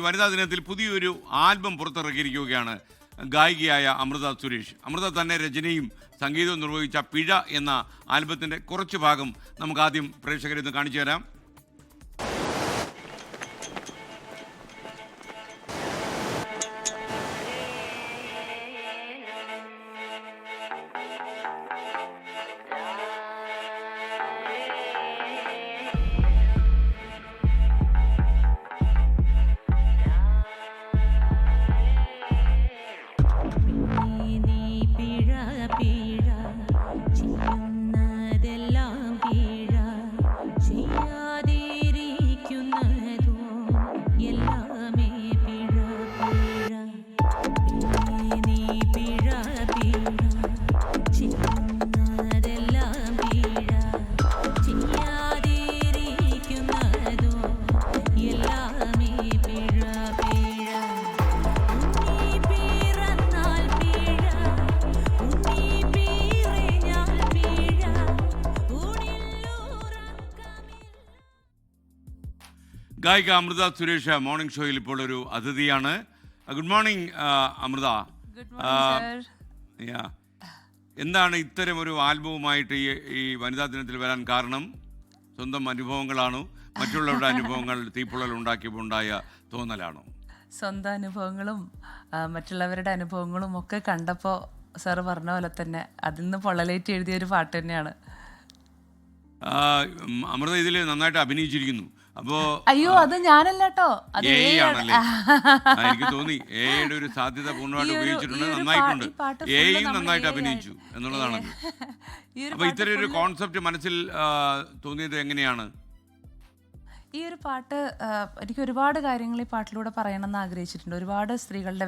വനിതാ ദിനത്തിൽ പുതിയൊരു ആൽബം പുറത്തിറക്കിയിരിക്കുകയാണ് ഗായികയായ അമൃത സുരേഷ്. അമൃത തന്നെ രചനയും സംഗീതവും നിർവഹിച്ച പിഴ എന്ന ആൽബത്തിൻ്റെ കുറച്ച് ഭാഗം നമുക്ക് ആദ്യം പ്രേക്ഷകരെ ഒന്ന് കാണിച്ചു തരാം. ഗായിക അമൃത സുരേഷ് മോർണിംഗ് ഷോയിൽ ഇപ്പോൾ ഒരു അതിഥിയാണ്. Good morning Amrita. എന്താണ് ഇത്തരം ഒരു ആൽബവുമായിട്ട് ഈ വനിതാ ദിനത്തിൽ വരാൻ കാരണം? സ്വന്തം അനുഭവങ്ങളാണോ, മറ്റുള്ളവരുടെ അനുഭവങ്ങൾ തീപ്പൊള്ളൽ ഉണ്ടാക്കിയപ്പോൾ ഉണ്ടായ തോന്നലാണോ? സ്വന്തം അനുഭവങ്ങളും മറ്റുള്ളവരുടെ അനുഭവങ്ങളും ഒക്കെ കണ്ടപ്പോൾ സാറ് പറഞ്ഞ പോലെ തന്നെ അതിൽ നിന്ന് പൊള്ളലേറ്റ് എഴുതിയൊരു പാട്ട് തന്നെയാണ്. അമൃത ഇതിൽ നന്നായിട്ട് അഭിനയിച്ചിരിക്കുന്നു. അപ്പോ അയ്യോ, അത് ഞാനല്ല കേട്ടോ, അത് എനിക്ക് തോന്നി എയുടെ ഒരു സാധ്യത പൂർണ്ണമായിട്ട് ഉപയോഗിച്ചിട്ടുണ്ട്. നന്നായിട്ടുണ്ട്, എയും നന്നായിട്ട് അഭിനയിച്ചു എന്നുള്ളതാണ്. അപ്പൊ ഇത്തരം ഒരു കോൺസെപ്റ്റ് മനസ്സിൽ തോന്നിയത് എങ്ങനെയാണ്? ഈ ഒരു പാട്ട് എനിക്ക് ഒരുപാട് കാര്യങ്ങൾ ഈ പാട്ടിലൂടെ പറയണമെന്ന് ആഗ്രഹിച്ചിട്ടുണ്ട്. ഒരുപാട് സ്ത്രീകളുടെ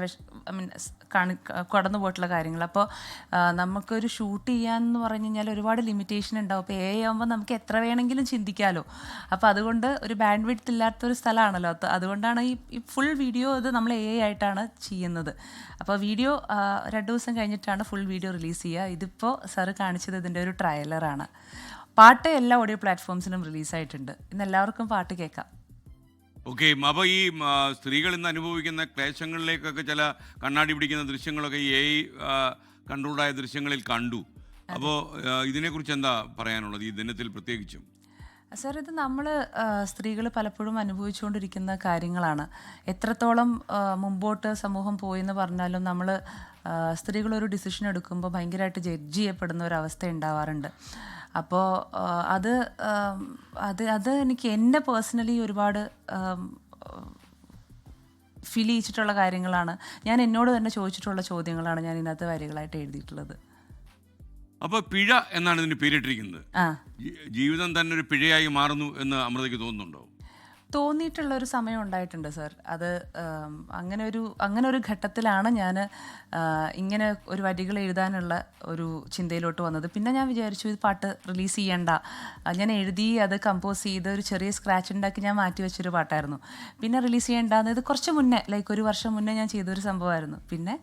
കടന്നു പോയിട്ടുള്ള കാര്യങ്ങൾ. അപ്പോൾ നമുക്കൊരു ഷൂട്ട് ചെയ്യാമെന്ന് പറഞ്ഞു കഴിഞ്ഞാൽ ഒരുപാട് ലിമിറ്റേഷൻ ഉണ്ടാവും. അപ്പോൾ ആകുമ്പോൾ നമുക്ക് എത്ര വേണമെങ്കിലും ചിന്തിക്കാമല്ലോ. അപ്പോൾ അതുകൊണ്ട് ഒരു ബാൻഡ് വിഡ്ത്ത് ഇല്ലാത്തൊരു സ്ഥലമാണല്ലോ. അതുകൊണ്ടാണ് ഈ ഫുൾ വീഡിയോ ഇത് നമ്മൾ ആയിട്ടാണ് ചെയ്യുന്നത്. അപ്പോൾ വീഡിയോ 2 ദിവസം കഴിഞ്ഞിട്ടാണ് ഫുൾ വീഡിയോ റിലീസ് ചെയ്യുക. ഇതിപ്പോൾ സാറ് കാണിച്ചത് ഇതിൻ്റെ ഒരു ട്രയലറാണ്. പാട്ട് എല്ലാ ഓഡിയോ പ്ലാറ്റ്ഫോംസിനും റിലീസായിട്ടുണ്ട്. ഇന്ന് എല്ലാവർക്കും പാട്ട് കേൾക്കാം. ഓക്കെ. അപ്പോൾ ഈ സ്ത്രീകൾ ഇന്ന് അനുഭവിക്കുന്ന ക്ലേശങ്ങളിലേക്കൊക്കെ ചില കണ്ണാടി പിടിക്കുന്ന ദൃശ്യങ്ങളൊക്കെ ഈ കൺട്രോൾഡായ ദൃശ്യങ്ങളിൽ കണ്ടു. അപ്പോൾ ഇതിനെക്കുറിച്ച് എന്താ പറയാനുള്ളത് ഈ ദിനത്തിൽ പ്രത്യേകിച്ചും? സാർ, ഇത് നമ്മൾ സ്ത്രീകൾ പലപ്പോഴും അനുഭവിച്ചുകൊണ്ടിരിക്കുന്ന കാര്യങ്ങളാണ്. എത്രത്തോളം മുമ്പോട്ട് സമൂഹം പോയെന്ന് പറഞ്ഞാലും നമ്മൾ സ്ത്രീകളൊരു ഡിസിഷൻ എടുക്കുമ്പോൾ ഭയങ്കരമായിട്ട് ജഡ്ജ് ചെയ്യപ്പെടുന്ന ഒരവസ്ഥ ഉണ്ടാവാറുണ്ട്. അപ്പോൾ അത് എനിക്ക് എന്നെ പേഴ്സണലി ഒരുപാട് ഫീൽ ചെയ്യിച്ചിട്ടുള്ള കാര്യങ്ങളാണ്. ഞാൻ എന്നോട് തന്നെ ചോദിച്ചിട്ടുള്ള ചോദ്യങ്ങളാണ് ഞാൻ ഇതിനകത്ത് വരികളായിട്ട് എഴുതിയിട്ടുള്ളത്. അപ്പോൾ പിഴ എന്നാണ് ഇതിന് പേരിട്ടിരിക്കുന്നത്. ജീവിതം തന്നെ ഒരു പിഴയായി മാറുന്നു എന്ന് അമൃതയ്ക്ക് തോന്നുന്നുണ്ടോ? തോന്നിയിട്ടുള്ള ഒരു സമയം ഉണ്ടായിട്ടുണ്ട് സാർ. അത് അങ്ങനെ ഒരു ഘട്ടത്തിലാണ് ഞാൻ ഇങ്ങനെ ഒരു വരികൾ എഴുതാനുള്ള ഒരു ചിന്തയിലോട്ട് വന്നത്. പിന്നെ ഞാൻ വിചാരിച്ചു ഇത് പാട്ട് റിലീസ് ചെയ്യണ്ട. ഞാൻ എഴുതി അത് കമ്പോസ് ചെയ്ത് ഒരു ചെറിയ സ്ക്രാച്ച് ഉണ്ടാക്കി ഞാൻ മാറ്റി വെച്ചൊരു പാട്ടായിരുന്നു. പിന്നെ റിലീസ് ചെയ്യേണ്ടത് ഇത് കുറച്ച് മുന്നേ, ലൈക്ക് 1 വർഷം മുന്നേ ഞാൻ ചെയ്തൊരു സംഭവമായിരുന്നു. പിന്നെ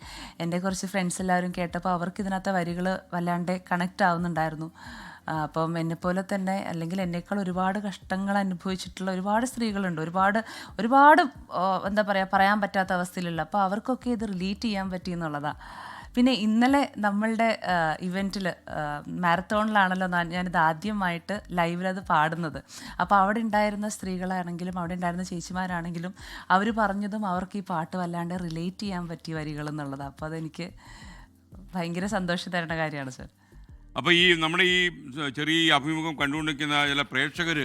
എൻ്റെ കുറച്ച് ഫ്രണ്ട്സ് എല്ലാവരും കേട്ടപ്പോൾ അവർക്ക് ഇതിനകത്തെ വരികൾ വല്ലാണ്ട് കണക്റ്റ് ആവുന്നുണ്ടായിരുന്നു. അപ്പം എന്നെപ്പോലെ തന്നെ അല്ലെങ്കിൽ എന്നേക്കാൾ ഒരുപാട് കഷ്ടങ്ങൾ അനുഭവിച്ചിട്ടുള്ള ഒരുപാട് സ്ത്രീകളുണ്ട്. ഒരുപാട് എന്താ പറയുക, പറയാൻ പറ്റാത്ത അവസ്ഥയിലുള്ള. അപ്പോൾ അവർക്കൊക്കെ ഇത് റിലേറ്റ് ചെയ്യാൻ പറ്റിയെന്നുള്ളതാണ്. പിന്നെ ഇന്നലെ നമ്മളുടെ ഇവൻറ്റിൽ മാരത്തോണിലാണല്ലോ ഞാനിത് ആദ്യമായിട്ട് ലൈവിലത് പാടുന്നത്. അപ്പോൾ അവിടെ ഉണ്ടായിരുന്ന സ്ത്രീകളാണെങ്കിലും അവിടെ ഉണ്ടായിരുന്ന ചേച്ചിമാരാണെങ്കിലും അവർ പറഞ്ഞതും അവർക്ക് ഈ പാട്ട് വല്ലാണ്ട് റിലേറ്റ് ചെയ്യാൻ പറ്റിയ വരികൾ എന്നുള്ളതാണ്. അപ്പോൾ അതെനിക്ക് ഭയങ്കര സന്തോഷം തരുന്ന കാര്യമാണ് സാർ. അപ്പോൾ ഈ നമ്മുടെ ഈ ചെറിയ അഭിമുഖം കണ്ടുകൊണ്ടിരിക്കുന്ന ചില പ്രേക്ഷകർ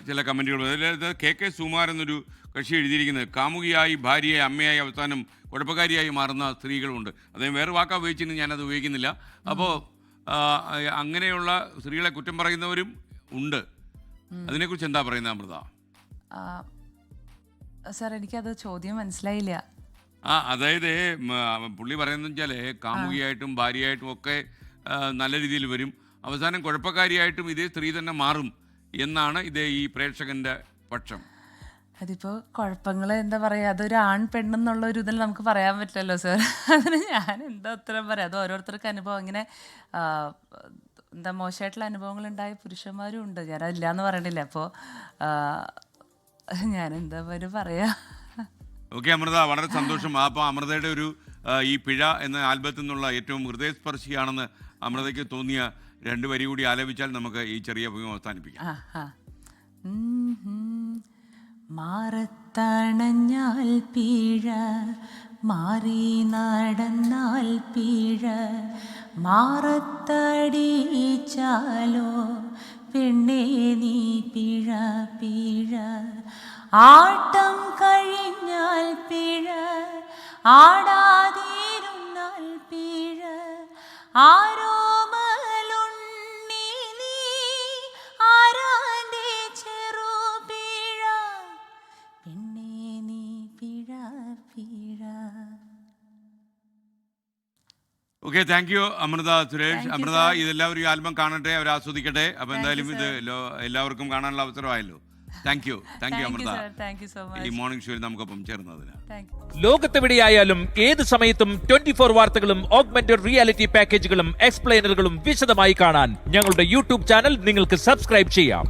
ചില കമൻറ്റുകൾ, അതായത് KK സുമാർ എന്നൊരു കക്ഷി എഴുതിയിരിക്കുന്നത് കാമുകിയായി, ഭാര്യയായി, അമ്മയായി, അവസാനം കുഴപ്പക്കാരിയായി മാറുന്ന സ്ത്രീകളുണ്ട്. അദ്ദേഹം വേറെ വാക്കാ ഉപയോഗിച്ചിട്ട് ഞാനത് ഉപയോഗിക്കുന്നില്ല. അപ്പോൾ അങ്ങനെയുള്ള സ്ത്രീകളെ കുറ്റം പറയുന്നവരും ഉണ്ട്. അതിനെക്കുറിച്ച് എന്താ പറയുന്നത് അമൃത? സാർ, എനിക്കത് ചോദ്യം മനസ്സിലായില്ല. അതായത് പുള്ളി പറയുന്നത് വെച്ചാൽ കാമുകിയായിട്ടും ഭാര്യയായിട്ടും ഒക്കെ നല്ല രീതിയിൽ വരും, അവസാനം കുഴപ്പക്കാരിയായിട്ടും ഇതേ സ്ത്രീ തന്നെ മാറും എന്നാണ് ഈ പ്രേക്ഷകന്റെ പക്ഷം. അതിപ്പോൾ കുഴപ്പങ്ങൾ എന്താ പറയുക, അതൊരു ആൺ പെണ്ണെന്നുള്ള ഒരു ഇതിൽ നമുക്ക് പറയാൻ പറ്റില്ലല്ലോ സാർ. അതിന് ഞാൻ എന്താ ഉത്തരം പറയാം? അത് ഓരോരുത്തർക്ക് അനുഭവം. ഇങ്ങനെ എന്താ മോശമായിട്ടുള്ള അനുഭവങ്ങളുണ്ടായ പുരുഷന്മാരും ഉണ്ട്. ഞാനതില്ല എന്ന് പറയണില്ല. അപ്പോൾ ഞാൻ എന്താ പറയാ? ഓക്കെ അമൃത, വളരെ സന്തോഷം. അപ്പോൾ അമൃതയുടെ ഒരു ഈ പിഴ എന്ന ആൽബത്തിൽ നിന്നുള്ള ഏറ്റവും ഹൃദയസ്പർശിയാണെന്ന് അമൃതയ്ക്ക് തോന്നിയ 2 വരി കൂടി ആലപിച്ചാൽ നമുക്ക് ഈ ചെറിയ അഭിമുഖം അവസാനിപ്പിക്കാം. മാറത്തണഞ്ഞാൽ പീഴ, മാറി നടന്നാൽ പീഴ, മാറത്തടിച്ചാലോ പെണ്ണേ നീ പിഴ പിഴ, ആട്ടം കഴിഞ്ഞാൽ പിഴ, ആടാതിരുന്നാൽ പിഴ, ആരോമലുണ്ണി നീ ആരാന്റെ ചെറു പിഴ, പെണ്ണേ നീ പിഴ പിഴ. Okay, thank you Amrutha Suresh. Amrutha, ഇതെല്ലാവരും ഈ ആൽബം കാണട്ടെ, അവർ ആസ്വദിക്കട്ടെ. അപ്പോൾ എന്തായാലും ഇത് എല്ലാവർക്കും കാണാനുള്ള അവസരമായല്ലോ. താങ്ക് യു അമൃത, ഈ മോർണിംഗ് ഷോയിൽ നമുക്കൊപ്പം ചേർന്നതിന്. ലോകത്തെവിടെയായാലും ഏത് സമയത്തും 24 വാർത്തകളും ഓഗ്മെന്റഡ് റിയാലിറ്റി പാക്കേജുകളും എക്സ്പ്ലെയിനറുകളും വിശദമായി കാണാൻ ഞങ്ങളുടെ യൂട്യൂബ് ചാനൽ നിങ്ങൾക്ക് സബ്സ്ക്രൈബ് ചെയ്യാം.